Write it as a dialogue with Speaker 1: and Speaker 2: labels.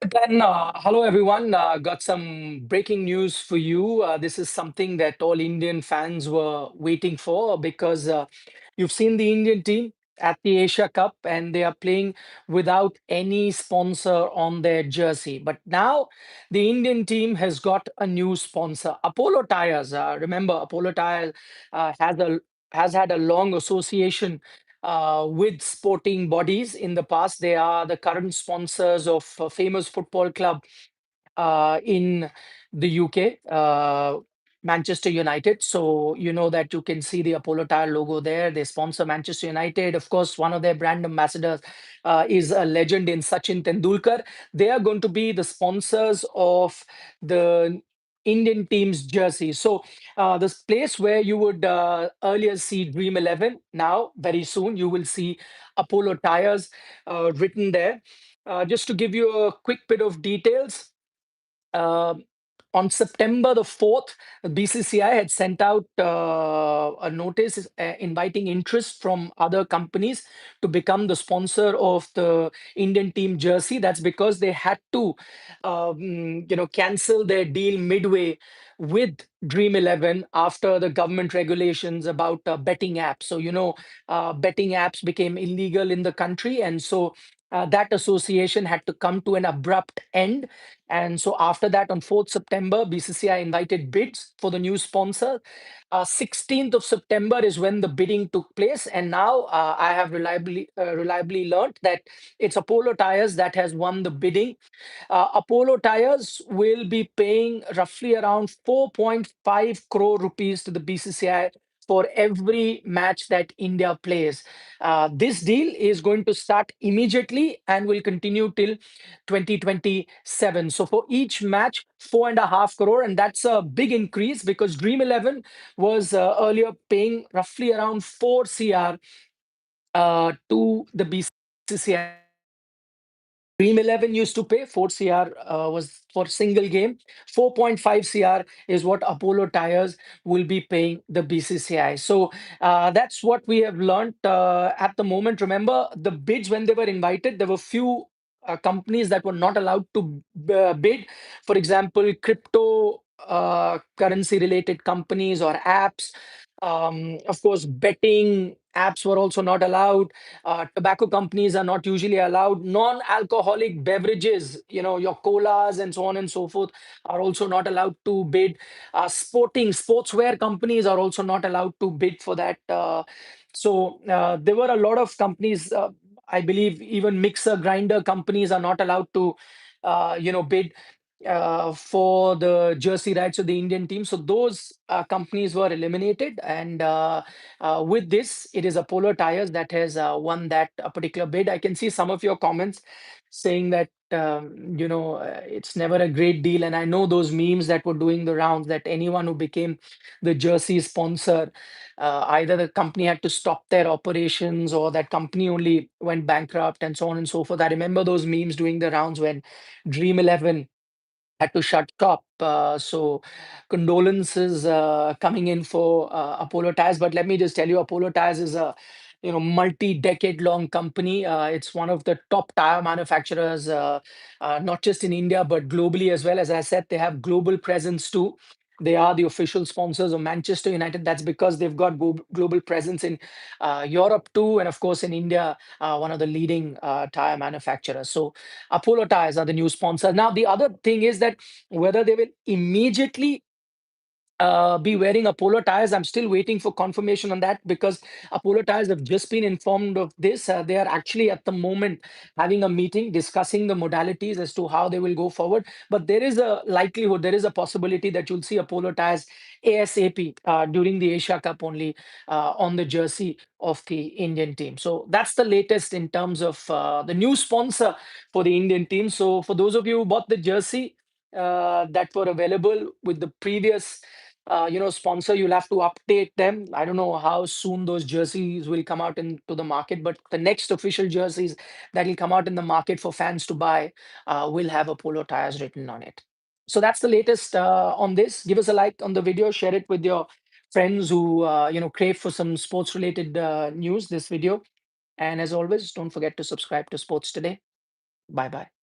Speaker 1: Then, hello everyone. Got some breaking news for you. This is something that all Indian fans were waiting for because you've seen the Indian team at the Asia Cup and they are playing without any sponsor on their jersey. But now the Indian team has got a new sponsor, Apollo Tyres. Remember, Apollo Tyres has had a long association with sporting bodies in the past. They are the current sponsors of a famous football club in the UK, Manchester United. So you know that you can see the Apollo Tire logo there. They sponsor Manchester United. Of course, one of their brand ambassadors is a legend in Sachin Tendulkar. They are going to be the sponsors of the Indian team's jersey. So this place where you would earlier see Dream 11, now very soon you will see Apollo Tires written there. Just to give you a quick bit of details, uh, on September the 4th, the BCCI had sent out a notice inviting interest from other companies to become the sponsor of the Indian team jersey. That's because they had to, cancel their deal midway with Dream 11 after the government regulations about betting apps. So, betting apps became illegal in the country. And so that association had to come to an abrupt end, and so after that, on 4th September, BCCI invited bids for the new sponsor. 16th of September is when the bidding took place. And now I have reliably learned that it's Apollo Tyres that has won the bidding. Apollo Tyres will be paying roughly around 4.5 crore rupees to the BCCI for every match that India plays. This deal is going to start immediately and will continue till 2027. So for each match, 4.5 crore, and that's a big increase because Dream 11 was earlier paying roughly around 4 CR to the BCCI. Dream 11 used to pay 4 CR was for single game. 4.5 CR is what Apollo Tires will be paying the BCCI. So that's what we have learned at the moment. Remember, the bids when they were invited, there were few companies that were not allowed to bid. For example, crypto currency related companies or apps. Of course, betting apps were also not allowed. Tobacco companies are not usually allowed. Non-alcoholic beverages, your colas and so on and so forth, are also not allowed to bid. Sportswear companies are also not allowed to bid for that. So there were a lot of companies. I believe even mixer grinder companies are not allowed to, bid for the jersey rights of the Indian team. So those companies were eliminated, and with this, it is Apollo Tyres that has won that particular bid. I can see some of your comments saying that it's never a great deal, and I know those memes that were doing the rounds that anyone who became the jersey sponsor, either the company had to stop their operations or that company only went bankrupt and so on and so forth. I remember those memes doing the rounds when Dream 11 had to shut shop. So condolences coming in for Apollo Tyres. But let me just tell you, Apollo Tyres is a multi-decade long company. It's one of the top tire manufacturers, not just in India but globally as well. As I said, they have global presence too. They are the official sponsors of Manchester United. That's because they've got global presence in Europe too, and of course in India, one of the leading tire manufacturers. So Apollo Tyres are the new sponsor. Now, the other thing is that whether they will immediately be wearing Apollo Tyres, I'm still waiting for confirmation on that because Apollo Tyres have just been informed of this. They are actually at the moment having a meeting discussing the modalities as to how they will go forward. But there is a likelihood, there is a possibility that you'll see Apollo Tyres ASAP during the Asia Cup only on the jersey of the Indian team. So that's the latest in terms of the new sponsor for the Indian team. So for those of you who bought the jersey that were available with the previous sponsor, you'll have to update them. I don't know how soon those jerseys will come out into the market, but the next official jerseys that will come out in the market for fans to buy will have Apollo Tires written on it. So that's the latest on this. Give us a like on the video, share it with your friends who crave for some sports related news, this video. And as always, don't forget to subscribe to Sports Today. Bye bye.